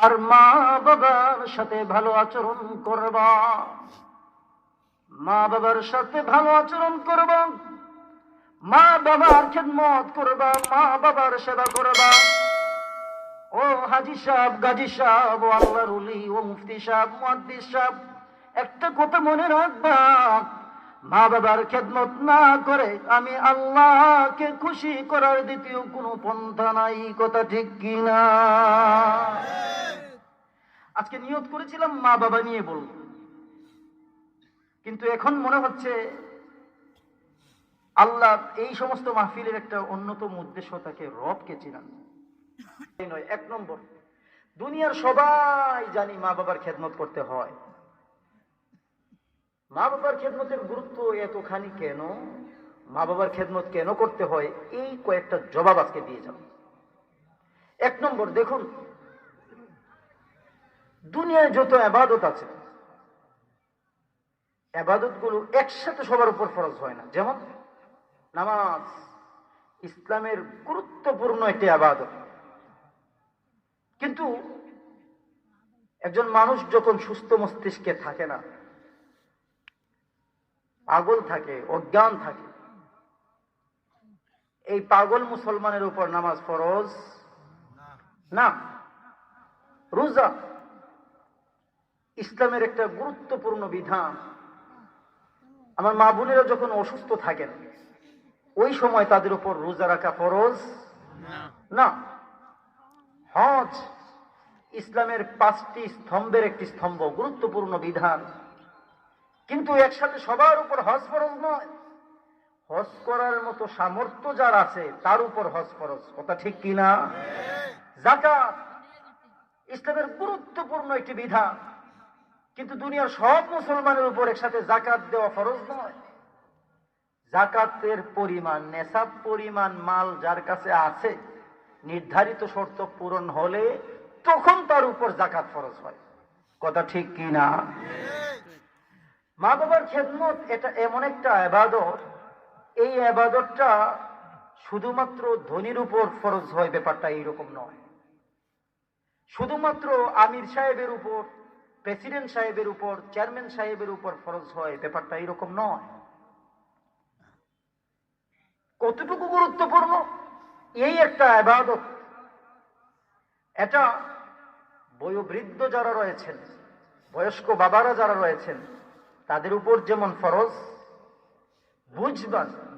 আর মা বাবার সাথে ভালো আচরণ করবা, মা বাবার সাথে ভালো আচরণ করবা, মা বাবার খেদমত করবা, মা বাবার সেবা করবা। ও হাজি সাহেব, গাজী সাহেব, ও আল্লাহর ওলি, ও মুফতি সাহেব, মুহাদ্দিস সাহেব, একটা কথা মনে রাখবা, মা বাবার খেদমত না করে আমি আল্লাহকে খুশি করার দ্বিতীয় কোনো পন্থা নাই। কথা ঠিক কিনা? আজকে নিয়ত করেছিলাম মা বাবা নিয়ে বলবো, কিন্তু এখন মনে হচ্ছে আল্লাহ এই সমস্ত মাহফিলের একটা অন্যতম উদ্দেশ্য তাকে রবকে চিনানো নয়। এক নম্বর, দুনিয়ার সবাই জানি মা বাবার খেদমত করতে হয়। মা বাবার খেদমতের গুরুত্ব এতখানি কেন, মা বাবার খেদমত কেন করতে হয়, এই কয়েকটা জবাব আজকে দিয়ে যাব। এক নম্বর, দেখুন, দুনিয়ায় যত ইবাদত আছে, ইবাদত গুলো একসাথে সবার উপর ফরজ হয় না। যেমন নামাজ ইসলামের গুরুত্বপূর্ণ একটি ইবাদত, কিন্তু একজন মানুষ যখন সুস্থ মস্তিষ্কে থাকে না, পাগল থাকে, অজ্ঞান থাকে, এই পাগল মুসলমানের উপর নামাজ ফরজ না। রোজা ইসলামের একটা গুরুত্বপূর্ণ বিধান। আমার মা বোনেরা যখন অসুস্থ থাকেন, ওই সময় তাদের উপর রোজা রাখা ফরজ না। হজ ইসলামের 5টি স্তম্ভের একটি স্তম্ভ, গুরুত্বপূর্ণ বিধান, কিন্তু একসাথে সবার উপর হজ ফরজ নয়। হজ করার মতো সামর্থ্য যার আছে তার উপর হজ ফরজ। কথা ঠিক কিনা? যাকাত ইসলামের গুরুত্বপূর্ণ একটি বিধান, কিন্তু দুনিয়ার সব মুসলমানের উপর একসাথে যাকাত দেওয়া ফরজ নয়। যাকাতের পরিমাণ, নেশাব পরিমাণ মাল যার কাছে আছে, নির্ধারিত শর্ত পূরণ হলে তখন তার উপর যাকাত ফরজ হয়। কথা ঠিক কিনা? মা বাবার খেদমত এটা এমন একটা ইবাদত, এই ইবাদতটা শুধুমাত্র ধনীর উপর ফরজ হয়, ব্যাপারটা এইরকম নয়। শুধুমাত্র আমির সাহেবের উপর, প্রেসিডেন্ট সাহেবের উপর, চেয়ারম্যান সাহেবের উপর ফরজ হয়, ব্যাপারটা এইরকম নয়। কতটুকু গুরুত্বপূর্ণ এই একটা ইবাদত, এটা বয়োবৃদ্ধ যারা রয়েছেন, বয়স্ক বাবারা যারা রয়েছেন, তাদের উপর যেমন ফরজ,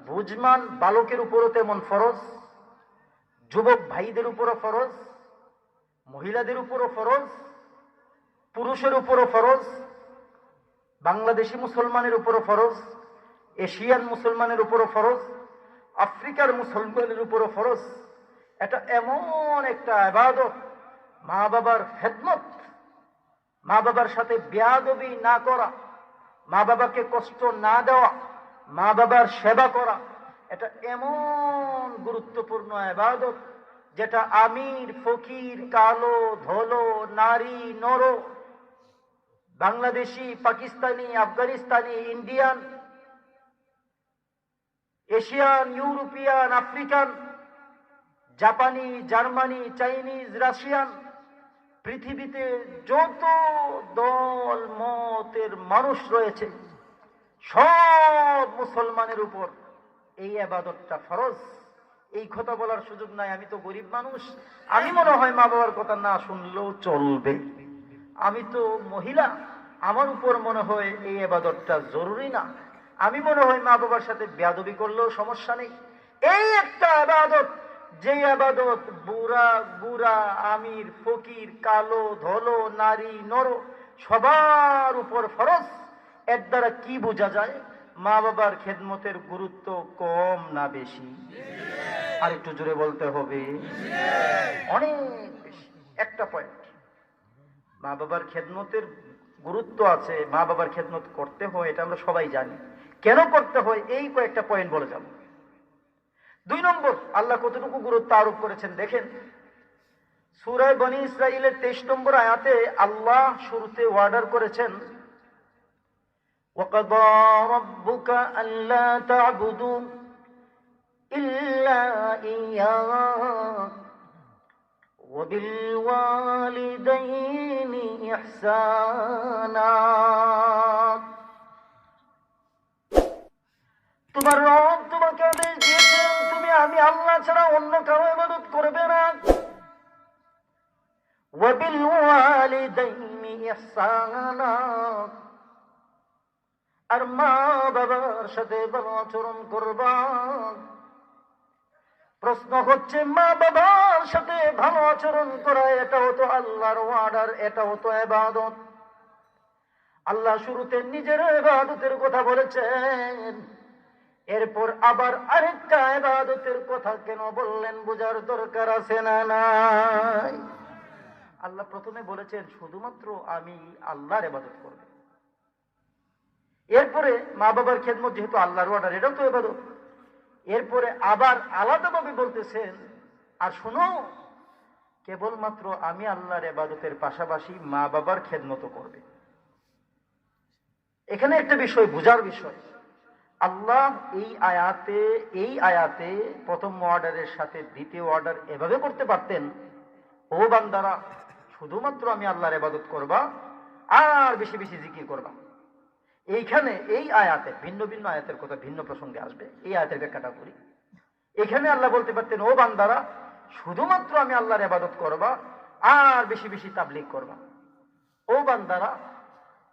বুঝমান বালকের উপরও তেমন ফরজ, যুবক ভাইদের উপরও ফরজ, মহিলাদের উপরও ফরজ, পুরুষের উপরও ফরজ, বাংলাদেশি মুসলমানের উপরও ফরজ, এশিয়ান মুসলমানের উপরও ফরজ, আফ্রিকার মুসলমানের উপরও ফরজ। এটা এমন একটা ইবাদত, মা বাবার খেদমত, মা বাবার সাথে বেয়াদবি না করা, মা বাবাকে কষ্ট না দেওয়া, মা বাবার সেবা করা, এটা এমন গুরুত্বপূর্ণ ইবাদত যেটা আমির, ফকির, কালো, ধলো, নারী, নর, Bangladeshi, Pakistani, Afghanistani, Indian, Asian, European, African, জাপানি, জার্মানি, চাইনিজ, রাশিয়ান, পৃথিবীতে যত দল মতের মানুষ রয়েছে সব মুসলমানের উপর এই ইবাদতটা ফরজ। এই কথা বলার সুযোগ নাই, আমি তো গরিব মানুষ, আমি মনে হয় মা বাবার কথা না শুনলেও চলবে, আমি তো মহিলা, আমার উপর মনে হয় এই ইবাদতটা জরুরি না, আমি মনে হয় মা বাবার সাথে বেয়াদবি করলেও সমস্যা নেই। এই একটা ইবাদত, যে ইবাদত বুড়া বুড়া, আমির, ফকির, কালো, ধলো, নারী, নর সবার উপর ফরজ। এর দ্বারা কি বোঝা যায়? মা বাবার খেদমতের গুরুত্ব কম না বেশি? আর একটু জোরে বলতে হবে, অনেক বেশি। একটা পয়েন্ট, মা বাবার খেদমতের গুরুত্ব আছে, মা বাবার খেদমত করতে হয়, এটা আমরা সবাই জানি। কেন করতে হয় এই কয়েকটা পয়েন্ট বলে যাব। 2 নম্বর, আল্লাহ কতটুকু গুরুত্ব আরোপ করেছেন দেখেন। সূরা বনী ইসরাঈলের 23 নম্বর আয়াতে আল্লাহ শুরুতে অর্ডার করেছেন, وَقَضَى رَبُّكَ أَلَّا تَعْبُدُوا إِلَّا إِيَّاهُ وبالوالدين إحسانا। তোমার রব তোমাকে আদেশ দিয়েছেন তুমি আমি আল্লাহ ছাড়া অন্য কারো ইবাদত করবে না। وبالوالدين إحسانا, আর মা বাবার সাথে ভালো আচরণ করবা। প্রশ্ন হচ্ছে মা বাবার সাথে ভালো আচরণ করা এটাও তো আল্লাহর ওয়ার্ডার, এটাও তো ইবাদত। আল্লাহ শুরুতে নিজের ইবাদতের কথা বলেছেন, এরপর আবার আরেকটা ইবাদতের কথা কেন বললেন বোঝার দরকার আছে না নাই? আল্লাহ প্রথমে বলেছেন শুধুমাত্র আমি আল্লাহর ইবাদত করব, এরপরে মা বাবার খেদমত যেহেতু আল্লাহর অর্ডার এটাও তো ইবাদত। এরপরে আবার আলাদাভাবে বলতেছেন আর শোনো কেবলমাত্র আমি আল্লাহর ইবাদতের পাশাপাশি মা বাবার খেদমতও করবে। এখানে একটা বিষয় বুঝার বিষয়, আল্লাহ এই আয়াতে প্রথম অর্ডারের সাথে দ্বিতীয় অর্ডার এভাবে করতে পারতেন, ও বান্দারা শুধুমাত্র আমি আল্লাহর ইবাদত করবা আর বেশি বেশি জিকির করবা। এইখানে এই আয়াতে ভিন্ন ভিন্ন আয়াতের কথা ভিন্ন প্রসঙ্গে আসবে, এই আয়াতের ব্যাখ্যাটা করি। এখানে আল্লাহ বলতে পারতেন ও বান্দারা শুধুমাত্র আমি আল্লাহর ইবাদত করবা আর বেশি বেশি তাবলীগ করবা। ও বান্দারা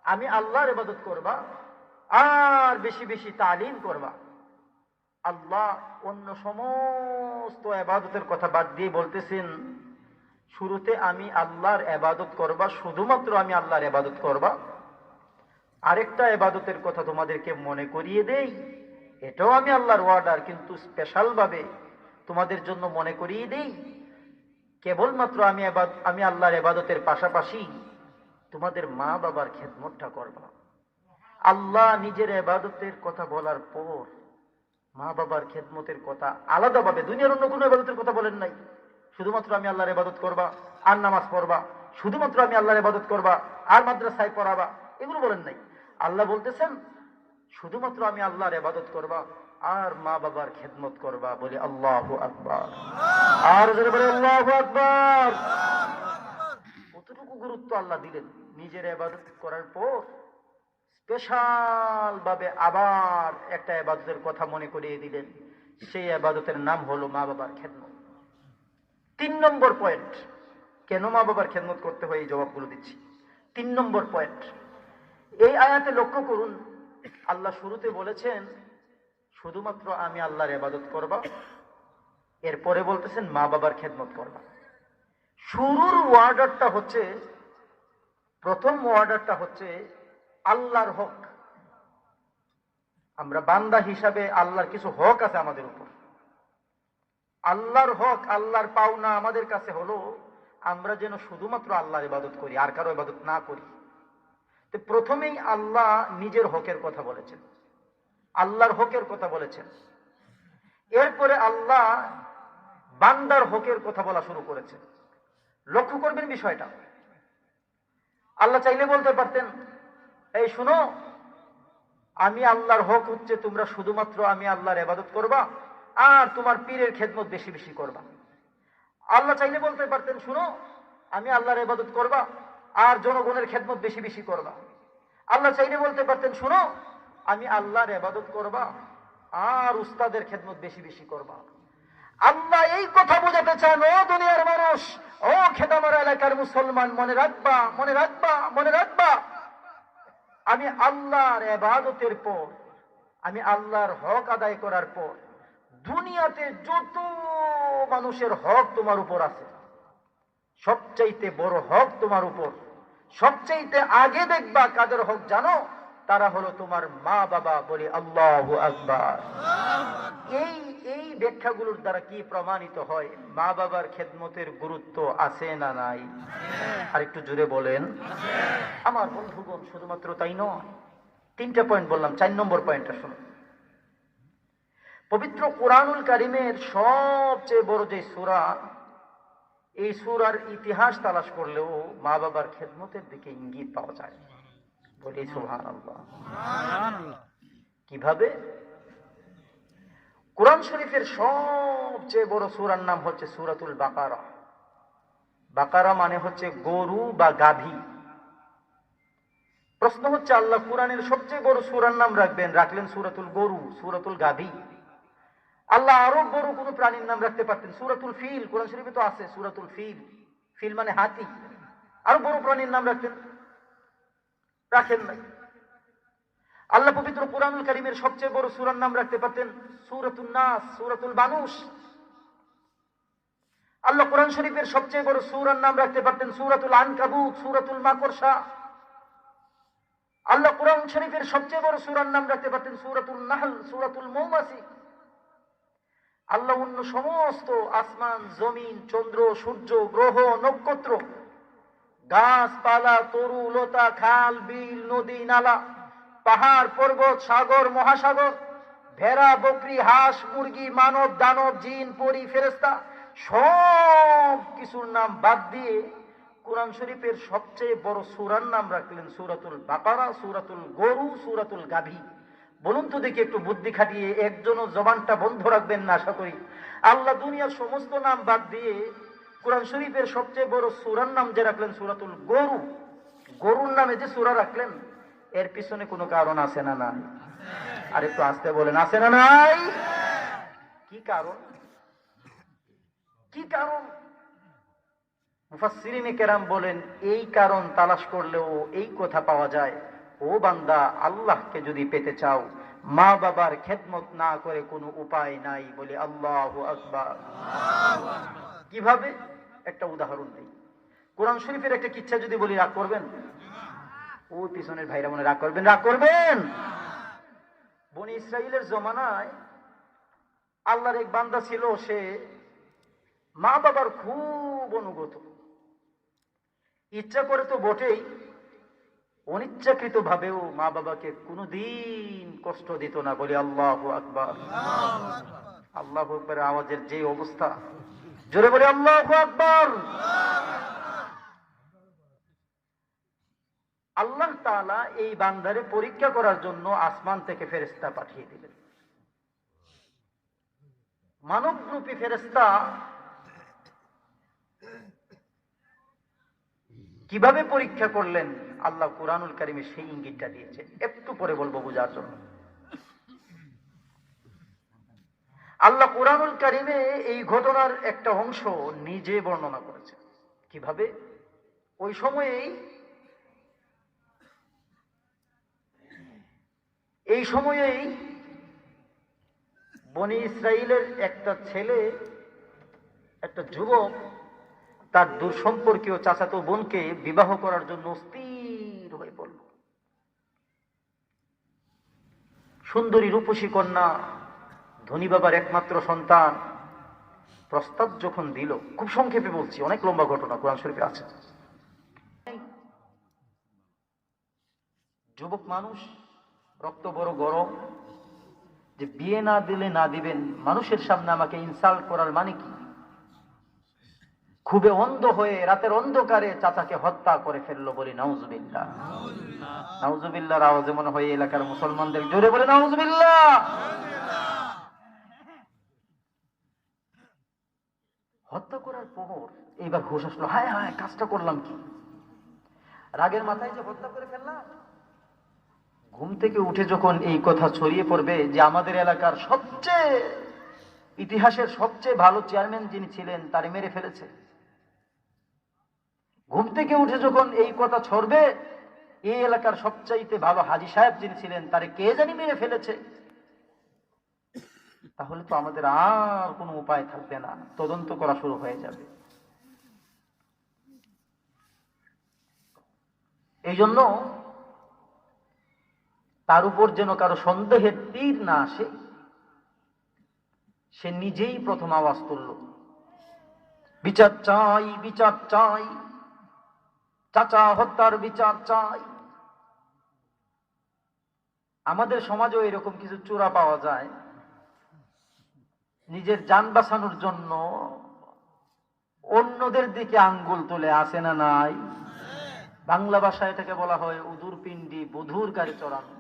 আমি আল্লাহর ইবাদত করবা আর বেশি বেশি তালিম করবা। আল্লাহ অন্য সমস্ত ইবাদতের কথা বাদ দিয়ে বলতেছেন শুরুতে আমি আল্লাহর ইবাদত করবা, শুধুমাত্র আমি আল্লাহর ইবাদত করবা। আরেকটা ইবাদতের কথা তোমাদেরকে মনে করিয়ে দেই, এটাও আমি আল্লাহর অর্ডার, কিন্তু স্পেশাল ভাবে তোমাদের জন্য মনে করিয়ে দেই, কেবলমাত্র আমি আল্লাহর ইবাদতের পাশাপাশি তোমাদের মা বাবার খেদমতটা করবা। আল্লাহ নিজের ইবাদতের কথা বলার পর মা বাবার খেদমতের কথা আলাদাভাবে, দুনিয়ার অন্য কোনো ইবাদতের কথা বলেন নাই। শুধুমাত্র আমি আল্লাহর ইবাদত করবা আর নামাজ পড়বা, শুধুমাত্র আমি আল্লাহর ইবাদত করবা আর মাদ্রাসায় পড়াবা, এগুলো বলেন নাই। আল্লাহ বলতেছেন শুধুমাত্র আমি আল্লাহর ইবাদত করবা আর মা বাবার খেদমত করবা। বলি আল্লাহু আকবার, আর জোরে বলি আল্লাহু আকবার। কতটুকু গুরুত্ব আল্লাহ দিলেন নিজের ইবাদত করার পর স্পেশাল ভাবে আবার একটা ইবাদতের কথা মনে করিয়ে দিলেন, সেই ইবাদতের নাম হলো মা বাবার খেদমত। 3 নম্বর পয়েন্ট, কেন মা বাবার খেদমত করতে হয় এই জবাবগুলো দিচ্ছি। 3 নম্বর পয়েন্ট, এই আয়াতে লক্ষ্য করুন আল্লাহ শুরুতে বলেছেন শুধুমাত্র আমি আল্লাহর ইবাদত করবা, এরপরে বলতেছেন মা বাবার খেদমত করবা। শুরুর ওয়ার্ডারটা হচ্ছে, প্রথম ওয়ার্ডারটা হচ্ছে আল্লাহর হক। আমরা বান্দা হিসাবে আল্লাহর কিছু হক আছে আমাদের উপর। আল্লাহর হক, আল্লাহর পাওনা আমাদের কাছে হলো আমরা যেন শুধুমাত্র আল্লাহর ইবাদত করি আর কারো ইবাদত না করি। তো প্রথমেই আল্লাহ নিজের হকের কথা বলেছেন, আল্লাহর হকের কথা বলেছেন, এরপরে আল্লাহ বান্দার হকের কথা বলা শুরু করেছেন। লক্ষ্য করবেন বিষয়টা, আল্লাহ চাইলে বলতে পারতেন এই শুনো আমি আল্লাহর হক হচ্ছে তোমরা শুধুমাত্র আমি আল্লাহর ইবাদত করবা আর তোমার পীরের খেদমত বেশি বেশি করবা। আল্লাহ চাইলে বলতে পারতেন শুনো আমি আল্লাহর ইবাদত করবা আর জনগণের খেদমত বেশি বেশি করবা। আল্লাহ চাইলে বলতে পারতেন শুনো আমি আল্লাহর ইবাদত করবা আর উস্তাদের খেদমত বেশি বেশি করবা। আল্লাহ এই কথা বোঝাতে চান ও দুনিয়ার মানুষ, ও খেদামারা এলাকার মুসলমান, মনে রাখবা মনে রাখবা মনে রাখবা, আমি আল্লাহর ইবাদতের পর, আমি আল্লাহর হক আদায় করার পর দুনিয়াতে যত মানুষের হক তোমার উপর আছে সবচাইতে বড় হক তোমার উপর, সবচাইতে আগে দেখবা কাদের হক জানো? তারা হলো তোমার মা বাবা। বলি আল্লাহু আকবার। এই ব্যাখ্যাগুলোর দ্বারা কি প্রমাণিত হয় মা বাবার খেদমতের গুরুত্ব আছে না নাই? আর একটু জোরে বলেন। আমার বন্ধুগণ শুধুমাত্র তাই নয়, 3টা পয়েন্ট বললাম, 4 নম্বর পয়েন্টটা শুনুন। পবিত্র কোরআনুল কারীমের সবচেয়ে বড় যে সূরা, এই সূরার ইতিহাস তালাশ করলেও মা বাবার খেদমতের দিকে ইঙ্গিত পাওয়া যায়। বলি সুবহানাল্লাহ। কিভাবে? কোরআন শরীফের সবচেয়ে বড় সূরার নাম হচ্ছে সূরাতুল বাকারা। বাকারা মানে হচ্ছে গরু বা গাভী। প্রশ্ন হচ্ছে, আল্লাহ কোরআনের সবচেয়ে বড় সূরার নাম রাখলেন সূরাতুল গরু, সূরাতুল গাভী। আল্লাহ আরো বড় কোন প্রাণীর নাম রাখতে পারতেন, সূরাতুল ফিল, কোরআন শরীফে তো আছে সূরাতুল ফিল, ফিল মানে হাতি। আরো বড় প্রাণীর নাম রাখেন নাই। আল্লাহ পবিত্র কুরআনুল কারীমের সবচেয়ে বড় সূরার নাম রাখতে পারতেন সূরাতুন নাস, সূরাতুল মানুষ। আল্লাহ কোরআন শরীফের সবচেয়ে বড় সূরার নাম রাখতে পারতেন সূরাতুল আনকাবুত, সূরাতুল মাকড়সা। আল্লাহ কোরআন শরীফের সবচেয়ে বড় সূরার নাম রাখতে পারতেন সূরাতুল নাহল, সূরাতুল মৌমাছি। আল্লাহ অন্য সমস্ত আসমান, জমিন, চন্দ্র, সূর্য, গ্রহ, নক্ষত্র, গাছপালা, তরু লতা, খাল, বিল, নদী, নালা, পাহাড়, পর্বত, সাগর, মহাসাগর, ভেড়া, বকরি, হাঁস, মুরগি, মানব, দানব, জিন, পরী, ফেরেশতা, সব কিছুর নাম বাদ দিয়ে কোরআন শরীফের সবচেয়ে বড় সূরার নাম রাখলেন সূরাতুল বাকারা, সূরাতুল গরু, সূরাতুল গাভী। বলুন তো দেখি, একটু বুদ্ধি খাটিয়ে, একজনও জবানটা বন্ধ রাখবেন না আশা করি। আল্লাহ দুনিয়ার সমস্ত নাম বাদ দিয়ে কোরআন শরীফের সবচেয়ে বড় সূরার নাম যে রাখলেন সূরাতুল গরু, গরুর নামে যে সূরা রাখলেন, এর পিছনে কোনো কারণ আছে না নাই? আর একটু আস্তে বলেন, আছে না নাই? কি কারণ? কি কারণ? মুফাসসিরিনে কেরাম বলেন, এই কারণ তালাশ করলেও এই কথা পাওয়া যায়, ও বান্দা, আল্লাহকে যদি পেতে চাও, মা বাবার খেদমত না করে কোনো উপায় নাই। বলে আল্লাহু আকবার। কিভাবে? একটা উদাহরণ দিই। কোরআন শরীফের একটা কিচ্ছা যদি বলি, রাগ করবেন? ওই পিছনের ভাইরা মনে রাগ করবেন? রাগ করবেন? বনি ইসরাইলের জমানায় আল্লাহর এক বান্দা ছিল, সে মা বাবার খুব অনুগত। ইচ্ছা করে তো বটেই, অনিচ্ছাকৃত ভাবেও মা বাবাকে কোনোদিন কষ্ট দিত না। বলি আল্লাহু আকবার। আল্লাহু আকবার আওয়াজের যে অবস্থা, জোরে বলি আল্লাহু আকবার। আল্লাহ তাআলা এই বান্দারে পরীক্ষা করার জন্য আসমান থেকে ফেরেশতা পাঠিয়ে দিলেন। মানবরূপী ফেরেশতা কিভাবে পরীক্ষা করলেন, আল্লাহ কুরআনুল কারীমে সেই ইঙ্গিতটা দিয়েছে, একটু পরে বলবো বোঝার জন্য। আল্লাহ কুরআনুল কারীমে এই ঘটনার একটা অংশ নিজে বর্ণনা করেছে। কিভাবে? ওই সময়েই বনি ইসরাইলের একটা ছেলে, একটা যুবক, তার দূরসম্পর্কীয় চাচাতো বোনকে বিবাহ করার জন্য স্থির হয়ে পড়ল। সুন্দরী রূপসী কন্যা, ধনী বাবার একমাত্র সন্তান। প্রস্তাব যখন দিল, খুব সংক্ষেপে বলছি, অনেক লম্বা ঘটনা, কোরআন শরীফে আছে। যুবক মানুষ, রক্ত বড় গরম, যে বিয়ে না দিলে না দিবেন, মানুষের সামনে আমাকে ইনসাল্ট করার মানে কি? খুবই অন্ধ হয়ে রাতের অন্ধকারে চাচাকে হত্যা করে ফেললো। বলি নাউজুবিল্লাহ। নাউজুবিল্লাহর আওয়াজে মনে হয় এলাকার মুসলমানদের জোরে বলে নাউজুবিল্লাহ। হত্যা করার পর এইবার হুঁশ আসলো, হায় হায়, কাজটা করলাম কি? রাগের মাথায় যে হত্যা করে ফেললাম। ঘুম থেকে উঠে যখন এই কথা ছড়িয়ে পড়বে যে আমাদের এলাকার ইতিহাসের সবচেয়ে ভালো চেয়ারম্যান যিনি ছিলেন তারে মেরে ফেলেছে, ঘুম থেকে উঠে যখন এই কথা ছড়বে এই এলাকার সবচাইতে ভালো হাজী সাহেব যিনি ছিলেন তারে কে জানি মেরে ফেলেছে, তাহলে তো আমাদের আর কোনো উপায় থাকবে না, তদন্ত করা শুরু হয়ে যাবে। এই জন্য তার উপর যেন কারো সন্দেহের তীর না আসে, সে নিজেই প্রথম আওয়াজ তুলল, বিচার চাই, বিচার চাই, চাচা হত্যার বিচার চাই। আমাদের সমাজেও এরকম কিছু চোরা পাওয়া যায়, নিজের জান বাঁচানোর জন্য অন্যদের দিকে আঙ্গুল তুলে, আসে না নাই? বাংলা ভাষায় এটাকে বলা হয় উদুর পিণ্ডি বধুর গাড়ি চড়ানো।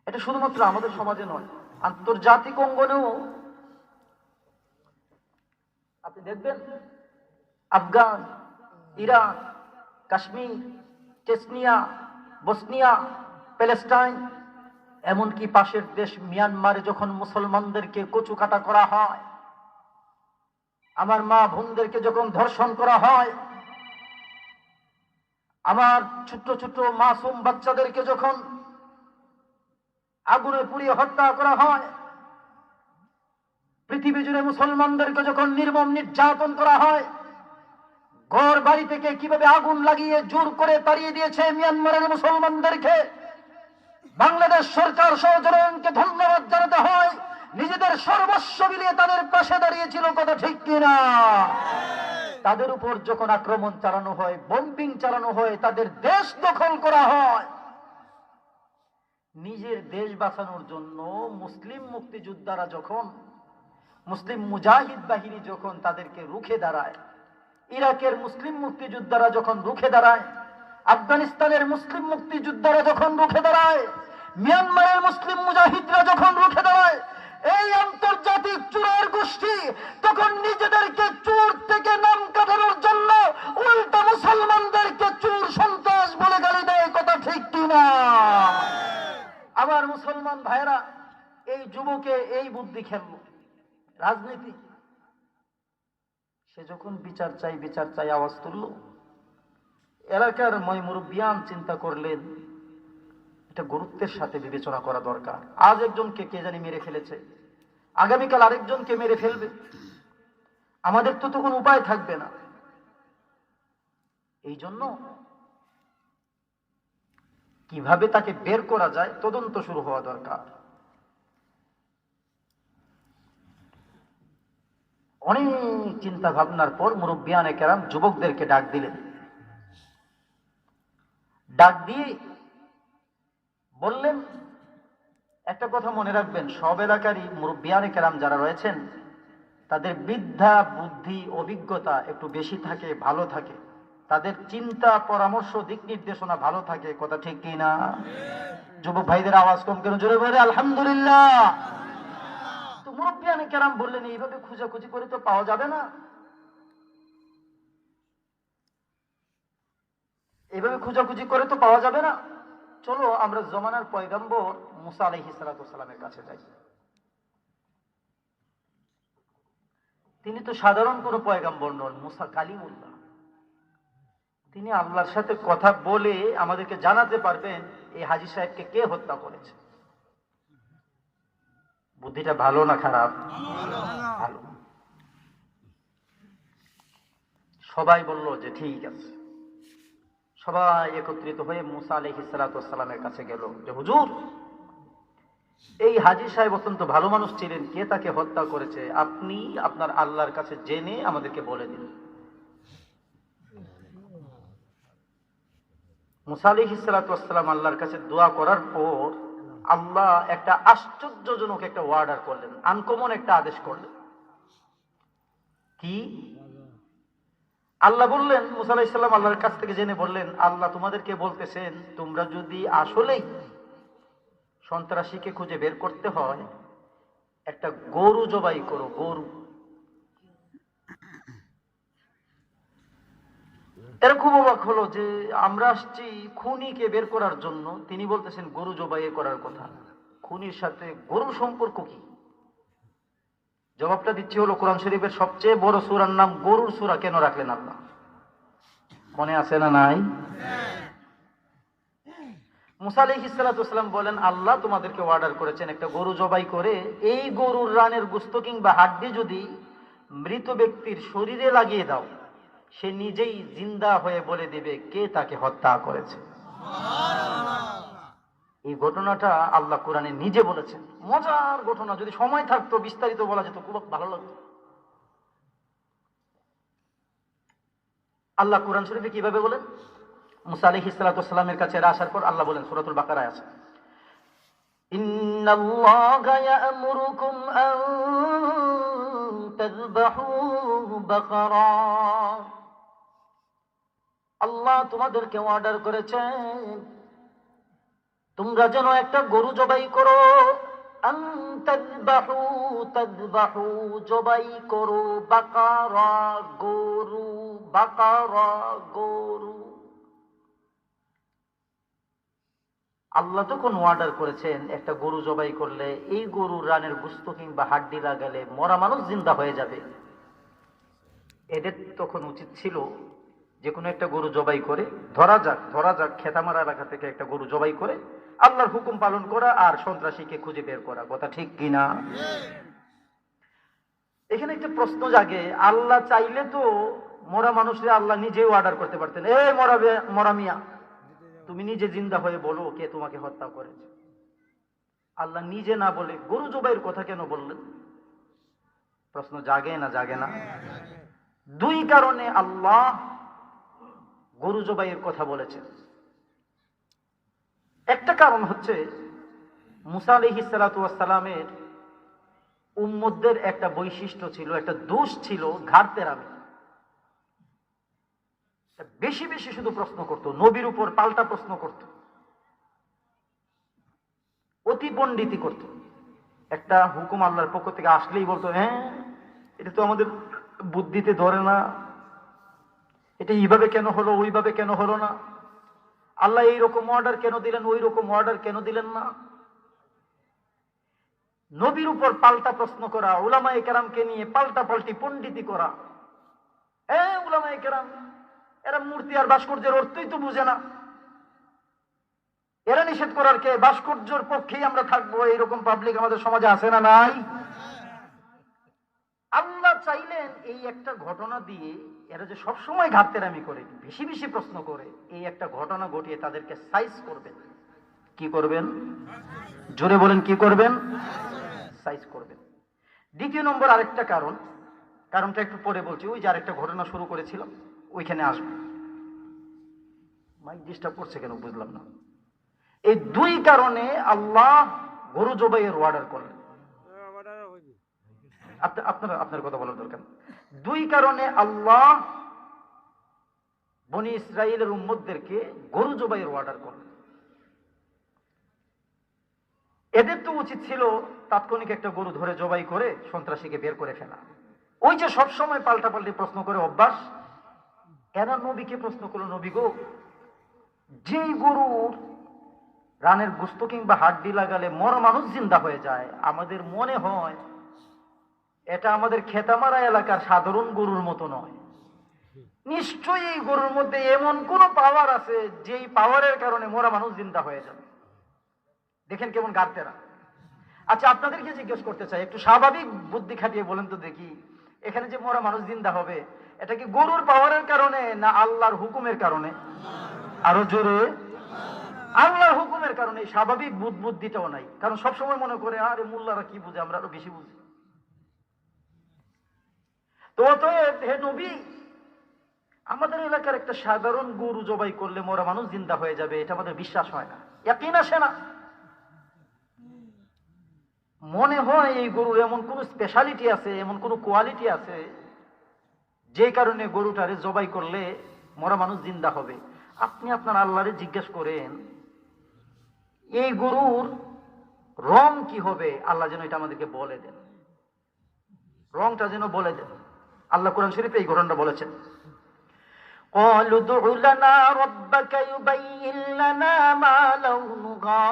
এটা শুধুমাত্র আমাদের সমাজে নয়, আন্তর্জাতিক অঙ্গনেও আপনি দেখবেন Afghan, Iran, Kashmir, Chechnya, Bosnia, Palestine, এমনকি পাশের দেশ মিয়ানমারে যখন মুসলমানদেরকে কচুকাটা করা হয়, আমার মা বোনদেরকে যখন ধর্ষণ করা হয়, আমার ছোট্ট ছোট্ট মাসুম বাচ্চাদেরকে যখন আগুনে পুড়িয়ে হত্যা করা হয়, পৃথিবী জুড়ে মুসলমানদেরকে যখন নির্মম নির্যাতন করা হয়, ঘর বাড়ি থেকে কিভাবে আগুন লাগিয়ে জোর করে তাড়িয়ে দিয়েছে মিয়ানমারের মুসলমানদেরকে, বাংলাদেশ সরকার সহ জনগণকে ধন্যবাদ জানাতে হয়, নিজেদের সর্বস্ব মিলিয়ে তাদের পাশে দাঁড়িয়েছিল, কথা ঠিক কিনা? তাদের উপর যখন আক্রমণ চালানো হয়, বম্বিং চালানো হয়, তাদের দেশ দখল করা হয়, নিজের দেশ বাঁচানোর জন্য মুসলিম মুক্তিযোদ্ধারা যখন, মুসলিম মুজাহিদ বাহিনী যখন তাদেরকে রুখে দাঁড়ায়, ইরাকের মুসলিম মুক্তিযোদ্ধারা যখন রুখে দাঁড়ায়, আফগানিস্তানের মুসলিম মুক্তিযোদ্ধারা যখন রুখে দাঁড়ায়, মিয়ানমারের মুসলিম মুজাহিদরা যখন রুখে দাঁড়ায়, এই আন্তর্জাতিক চোরের গোষ্ঠী তখন নিজেদেরকে চোর থেকে নাম কাটানোর জন্য উল্টা মুসলমানদেরকে চোর সন্ত্রাস বলে গালি দেয়, কথা ঠিক কিনা? আমার মুসলমান ভাইরা, এই যুবকে এই বুদ্ধি খেলল রাজনীতি, সে যখন বিচার চাই আওয়াজ তুলল, এলাকার মুরব্বিয়ান চিন্তা করলেন এটা গুরুত্বের সাথে বিবেচনা করা দরকার। আজ একজনকে কে জানি মেরে ফেলেছে, আগামীকাল আরেকজনকে মেরে ফেলবে, আমাদের তো কোনো উপায় থাকবে না। এই জন্য কিভাবে তাকে বের করা যায় তদন্ত শুরু হওয়া দরকার। অনেক চিন্তা ভাবনার পর মুরব্বিয়ানে কেরাম যুবকদেরকে ডাক দিলেন। ডাক দিয়ে বললেন, একটা কথা মনে রাখবেন, সব এলাকারই মুরব্বিয়ানে কেরাম যারা রয়েছেন তাদের বিদ্যা বুদ্ধি অভিজ্ঞতা একটু বেশি থাকে, ভালো থাকে, তাদের চিন্তা পরামর্শ দিক নির্দেশনা ভালো থাকে, কথা ঠিক কি না? যুবক ভাইদের আওয়াজ কম কেন? জোরে বলে আলহামদুলিল্লাহ। তো মুরব্বিয়ানে কেরাম বললেন, এইভাবে খুঁজাখুঁজি করে তো পাওয়া যাবে না, এইভাবে খুঁজাখুঁজি করে তো পাওয়া যাবে না, চলো আমরা জমানার পয়গম্বর মুসা আলাইহিস সালামের কাছে যাই। তিনি তো সাধারণ কোনো পয়গম্বর নন, মুসা কালিমুল্লাহ। তিনি আল্লাহর সাথে কথা বলে আমাদেরকে জানাতে পারবেন এই হাজী সাহেবকে কে হত্যা করেছে। বুদ্ধিটা ভালো না খারাপ? ভালো। সবাই বলল যে ঠিক আছে। সবাই একত্রিত হয়ে মুসা আলাইহিস সালামের কাছে গেল যে হুজুর, এই হাজী সাহেব অত্যন্ত ভালো মানুষ ছিলেন, কে তাকে হত্যা করেছে আপনি আপনার আল্লাহর কাছে জেনে আমাদেরকে বলে দিন। মুসা আলাইহিস সালাম আল্লাহর কাছে দোয়া করার পর আল্লাহ একটা আশ্চর্যজনক একটা অর্ডার করলেন, আনকমন একটা আদেশ করলেন। কি? আল্লাহ বললেন, মুসা আলাইহিস সালাম আল্লাহর কাছ থেকে জেনে বললেন, আল্লাহ তোমাদেরকে বলতেছেন তোমরা যদি আসলেই সন্ত্রাসীকে খুঁজে বের করতে হয়, একটা গরু জবাই করো, গরু। এরা খুব অবাক হলো যে আমরা আসছি খুনিকে বের করার জন্য, তিনি বলতেছেন গরু জবাই করার কথা। খুনির সাথে গরুর সম্পর্ক কি? জবাবটা দিচ্ছি হলো, কোরআন শরীফের সবচেয়ে বড় সূরার নাম গরুর সূরা কেন রাখলেন আল্লাহ? মনে আছে না নাই? মুসা আলাইহিস সালাম বলেন, আল্লাহ তোমাদেরকে অর্ডার করেছেন একটা গরু জবাই করে এই গরুর রানের গোশত কিংবা হাড্ডি যদি মৃত ব্যক্তির শরীরে লাগিয়ে দাও, সে নিজেই জিন্দা হয়ে বলে দেবে কে তাকে হত্যা করেছে। এই ঘটনাটা আল্লাহ কোরআনে নিজে বলেছেন। মজার ঘটনা, যদি সময় থাকতো বিস্তারিত বলা যেত, খুব ভালো লাগতো। আল্লাহ কোরআন শরীফে কিভাবে বলেন? মুসা আলাইহিস সালামের কাছে আসার পর আল্লাহ বলেন, সূরাতুল বাকারায় আছে, ইন্নাল্লাহা ইয়া'মুরুকুম আন তাযবাহু বাকারা। আল্লাহ তোমাদেরকে অর্ডার করেছেন তোমরা যেন একটা গরু জবাই করো। আন তাযবাহু তাযবাহু, জবাই করো, বাকারা গরু, বাকারা গরু। আল্লাহ তখন অর্ডার করেছেন একটা গরু জবাই করলে এই গরুর রানের গোশত কিংবা হাড্ডি লাগালে মরা মানুষ জিন্দা হয়ে যাবে। এদের তখন উচিত ছিল যে কোনো একটা গরু জবাই করে, ধরা যাক খেতামারা এলাকা থেকে একটা গরু জবাই করে আল্লাহর হুকুম পালন করা আর সন্ত্রাসীকে খুঁজে বের করা। কথা ঠিক কিনা? এখানে একটা প্রশ্ন জাগে, আল্লাহ চাইলে তো মরা মানুষরা আল্লাহ নিজেও অর্ডার করতে পারতেন, এ মরা মিয়া তুমি নিজে জিন্দা হয়ে বলো কে তোমাকে হত্যা করেছে। আল্লাহ নিজে না বলে গরু জবাইয়ের কথা কেন বললেন? প্রশ্ন জাগে না জাগে না? দুই কারণে আল্লাহ গরু জবাইয়ের কথা বলেছেন। একটা কারণ হচ্ছে মুসা আলাইহিস সালাতু ওয়াস সালামের উম্মতদের একটা বৈশিষ্ট্য ছিল, একটা দোষ ছিল, ঘাড়তেরামি। বেশি বেশি শুধু প্রশ্ন করত, নবীর উপর পাল্টা প্রশ্ন করত, অতি পণ্ডিতি করত। একটা হুকুম আল্লাহর পক্ষ থেকে আসলেই বলতো, হ্যাঁ এটা তো আমাদের বুদ্ধিতে ধরে না, এটা এইভাবে কেন হলো, ওইভাবে কেন হলো না, আল্লাহ এইরকম অর্ডার কেন দিলেন, ওই রকম অর্ডার কেন দিলেন না। নবীর উপর পাল্টা প্রশ্ন করা, উলামায়ে কেরামকে নিয়ে পাল্টা পাল্টি পণ্ডিতি করা। উলামায়ে কেরাম এরা মূর্তি আর ভাস্কর্যের অর্থই তো বুঝে না, এরা নিষেধ করার কে? ভাস্কর্যের পক্ষেই আমরা থাকবো, এইরকম পাবলিক আমাদের সমাজে আছে না নাই? আল্লাহ চাইলেন এই একটা ঘটনা দিয়ে, এরা যে সবসময় ঘাটতেরামি করে, বেশি বেশি প্রশ্ন করে, এই একটা ঘটনা ঘটিয়ে তাদেরকে সাইজ করবেন। কি করবেন? জোরে বলেন, কি করবেন? সাইজ করবেন। দ্বিতীয় নম্বর আরেকটা কারণটা একটু পরে বলছি, ওই যে আরেকটা ঘটনা শুরু করেছিলাম ওইখানে আসবে। মাইক ডিস্টার্ব করছে কেন বুঝলাম না। এই দুই কারণে আল্লাহ গরু জবাইয়ের অর্ডার করলেন। আপনার কথা বলার দরকার। দুই কারণে আল্লাহ বনি ইসরাইলের উম্মতদেরকে গরু জবাইয়ের অর্ডার করলেন। এদের তো উচিত ছিল তাৎক্ষণিক একটা গরু ধরে জবাই করে সন্ত্রাসীকে বের করে ফেলা। ওই যে সবসময় পাল্টাপাল্টি প্রশ্ন করে অভ্যাস, এরা নবীকে প্রশ্ন করলো, নবী গো, যেই গরুর রানের গোশত কিংবা হাড্ডি লাগালে মরা মানুষ জিন্দা হয়ে যায়, আমাদের মনে হয় এটা আমাদের খেতামারা এলাকার সাধারণ গরুর মতো নয়, নিশ্চয়ই এই গরুর মধ্যে এমন কোন পাওয়ার আছে যেই পাওয়ারের কারণে মরা মানুষ জিন্দা হয়ে যাবে। দেখেন কেমন গাড়তেরা। আচ্ছা, আপনাদেরকে জিজ্ঞেস করতে চাই, একটু স্বাভাবিক বুদ্ধি খাটিয়ে বলেন তো দেখি, এখানে যে মরা মানুষ জিন্দা হবে, এটা কি গরুর পাওয়ারের কারণে না আল্লাহর হুকুমের কারণে? আরো জোরে। আল্লাহর হুকুমের কারণে। স্বাভাবিক বুদ্ধিটাও নাই, কারণ সবসময় মনে করে আরে মোল্লারা কি বুঝে, আমরা আরো বেশি বুঝি। তো হে নবী, আমাদের এলাকার একটা সাধারণ গরু জবাই করলে মরা মানুষ জিন্দা হয়ে যাবে, এটা আমাদের বিশ্বাস হয় না, ইয়াকিন আসে না। মনে হয় এই গরুর এমন কোন স্পেশালিটি আছে, এমন কোন কোয়ালিটি আছে যে কারণে গরুটারে জবাই করলে মরা মানুষ জিন্দা হবে। আপনি আপনার আল্লাহরে জিজ্ঞেস করেন এই গরুর রং কি হবে, আল্লাহ যেন এটা আমাদেরকে বলে দেন, রংটা যেন বলে দেন। আল্লাহ কোরআন শরীফে এই ঘটনাটা বলেছেন, قالوا ادع لنا ربك يبين لنا ما لونها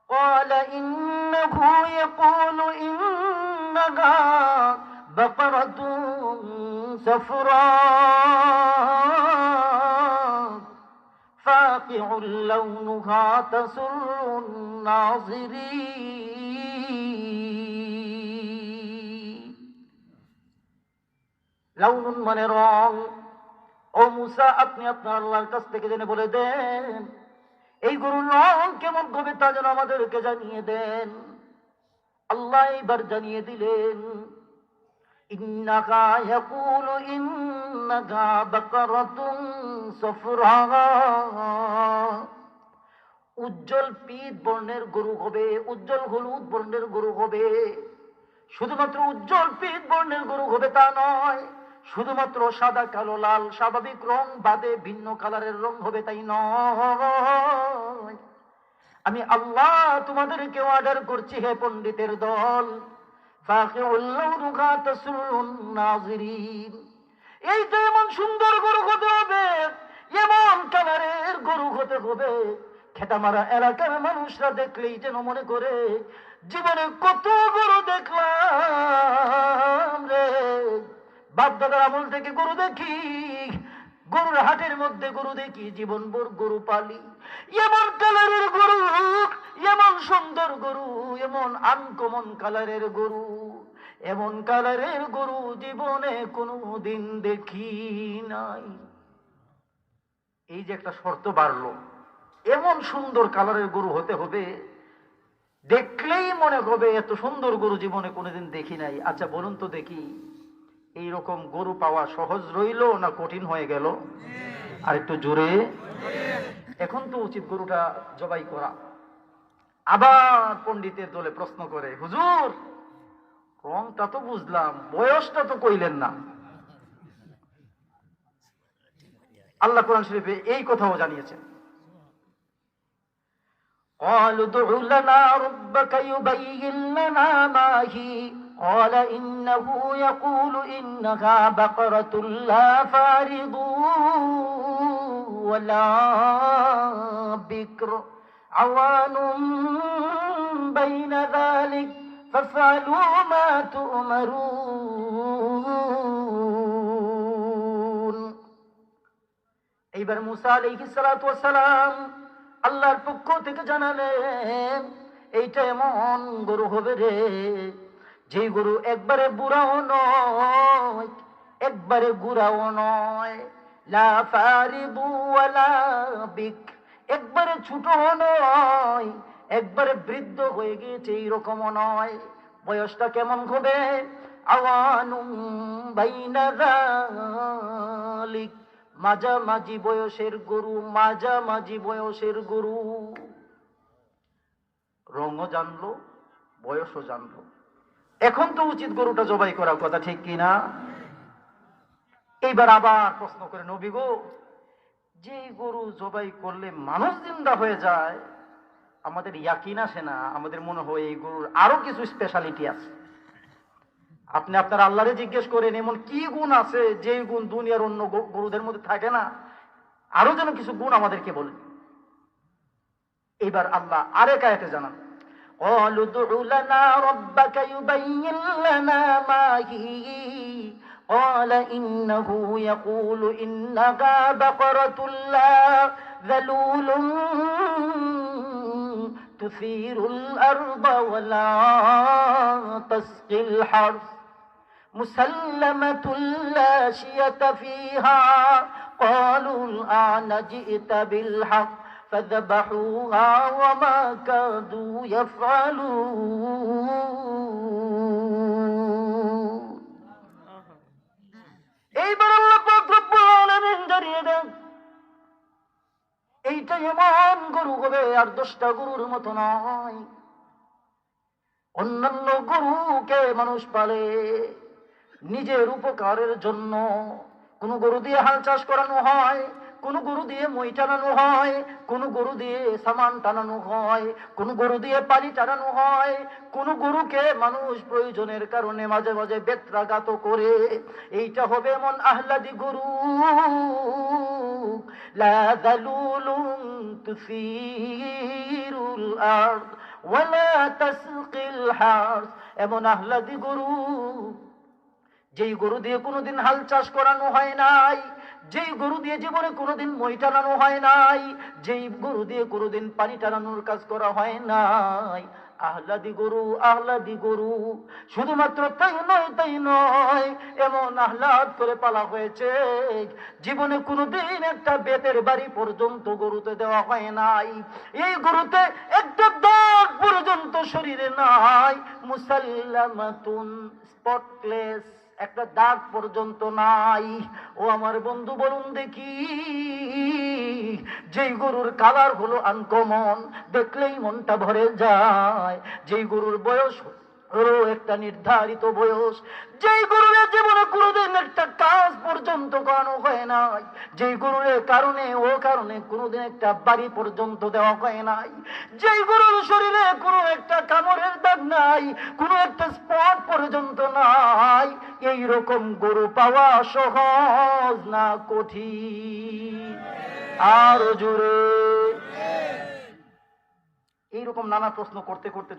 قال إنه يقول إنها بقرة صفراء فاقع لونها تسر الناظرين। লাউনুন মানে রং। ও মুসা, আপনি আপনার আল্লাহর কাছ থেকে জেনে বলে দেন এই গরুর রং কেমন হবে তা যেন আমাদেরকে জানিয়ে দেন। আল্লাহ এবার জানিয়ে দিলেন, ইন্নাকা ইয়াকুলু ইন্নাকা বাকারাতুন সাফরা, উজ্জ্বল পীত বর্ণের গরু হবে, উজ্জ্বল হলুদ বর্ণের গরু হবে। শুধুমাত্র উজ্জ্বল পীত বর্ণের গরু হবে তা নয়, শুধুমাত্র সাদা কালো লাল স্বাভাবিক রং বাদে ভিন্ন কালারের রং হবে তাই নয়। আমি আল্লাহ তোমাদেরকে অর্ডার করছি, হে পণ্ডিতের দল, এইটা এমন সুন্দর গরু হতে হবে, এমন কালারের গরু হতে হবে, খেটামারা এলাকার মানুষরা দেখলেই যেন মনে করে জীবনে কত গরু দেখলাম রে, বাপ দাদার আমল থেকে গরু দেখি, গরুর হাটের মধ্যে গরু দেখি, জীবনভর গরু পালি, এমন কালারের গরু, এমন সুন্দর গরু, এমন আনকমন কালারের গরু, এমন কালারের গরু জীবনে কোনোদিন দেখি নাই। এই যে একটা শর্ত বাড়লো, এমন সুন্দর কালারের গরু হতে হবে, দেখলেই মনে হবে এত সুন্দর গরু জীবনে কোনোদিন দেখি নাই। আচ্ছা বলুন তো দেখি, এইরকম গরু পাওয়া সহজ রইল না কঠিন হয়ে গেল? আর একটু জোরে। এখন তো উচিত গরুটা জবাই করা। আবার পণ্ডিতের দলে প্রশ্ন করে, হুজুর রংটা তো বুঝলাম, বয়সটা তো কইলেন না। আল্লাহ কোরআন শরীফে এই কথাও জানিয়েছেন, قالوا ادع لنا ربك يبين لنا ما هي قال إنه يقول إنها بقرة لا فارض ولا بكر عوان بين ذلك فافعلوا ما تؤمرون। এইবার মুসা আলাইহিস সালাতু ওয়াস সালাম আল্লাহর পক্ষ থেকে জানালেন, এইটা এমন গরু হবে রে, যেই গরু একবারে বুড়াও নয়, একবারে গুড়াও নয়, লা ফারিদু ওয়ালা বিক, একবারে ছোট নয়, একবারে বৃদ্ধ হয়ে গিয়েছে এইরকমও নয়। বয়সটা কেমন হবে? আওয়ানুম বাইনা যালিক, মাঝামাঝি বয়সের গরু, মাঝামাঝি বয়সের গরু। রঙও জানলো, বয়সও জানলো। এখন তো উচিত গরুটা জবাই করার কথা, ঠিক কিনা? এইবার আবার প্রশ্ন করে, নবী গো, যে গরু জবাই করলে মানুষ জিন্দা হয়ে যায়, আমাদের ইয়াকিন আসে না, আমাদের মনে হয় এই গরুর আরো কিছু স্পেশালিটি আছে। আপনি আপনার আল্লাহরে জিজ্ঞেস করেন, এমন কি গুণ আছে যে গুণ দুনিয়ার অন্য গরুদের মধ্যে থাকে না, আরো যেন কিছু গুণ আমাদেরকে বলেন। এবার আল্লাহ আরেক আয়াতে জানান, قالوا ادع لنا ربك يبين لنا ما هي قال إنه يقول إنها بقرة لا ذلول تثير الأرض ولا تسقي الحرث مسلمة لا شية فيها قالوا الآن جئت بالحق فذبحوها وما كادوا يفعلون। এইবার আল্লাহ পাক রব্বুল আলামিন জানিয়ে দেন, এইটা এমন গরু হবে আর 10টা গরুর মতো নয়। অন্যান্য গরুকে মানুষ পালে নিজের উপকারের জন্য, কোন গরু দিয়ে হাল চাষ করানো হয়, কোন গরু দিয়ে মই টানানো হয়, কোন গরু দিয়ে সামান টানানো হয়, কোন গরু দিয়ে পানি টানানো হয়, কোন গরুকে মানুষ প্রয়োজনের কারণে মাঝে মাঝে বেত্রাঘাত করে। এইটা হবে এমন আহলাদি গরু, লা যালুলুন তুসিরুল আরদ ওয়ালা তাসকিল হারস, এমন আহলাদি গরু যেই গরু দিয়ে কোনোদিন হাল চাষ করানো হয় নাই, যেই গরু দিয়ে জীবনে কোনোদিন মই টানানো হয় নাই, যেই গরু দিয়ে কোনোদিন পানি টানানোর কাজ করা হয় নাই। আহলাদি গরু, আহলাদি গরু। শুধুমাত্র তাই নয়, তাই নয়, এমন আহ্লাদ করে পালা হয়েছে, জীবনে কোনোদিন একটা বেতের বাড়ি পর্যন্ত গরুতে দেওয়া হয় নাই। এই গরুতে একটা দাগ পর্যন্ত শরীরে নাই, মুসাল্লামাতুন, স্পটলেস, একটা দাগ পর্যন্ত নাই। ও আমার বন্ধু বলুন দেখি, যেই গরুর কালার হলো আনকমন, দেখলেই মনটা ভরে যায়, যেই গরুর বয়স হলো একটা নির্ধারিত বয়স, যেই গরুরের জীবনে কোনোদিন একটা কাজ পর্যন্ত করানো হয় নাই, যেই গরুরের কারণে ও কারণে কোনোদিন একটা বাড়ি পর্যন্ত দেওয়া হয় নাই, যেই গরুর শরীরে কোনো একটা কামড়ের দাগ নাই, কোনো একটা স্পট পর্যন্ত নাই, এইরকম গরু পাওয়া সহজ না কঠিন? আরো জোরে। এইরকম নানা প্রশ্ন করতে করতে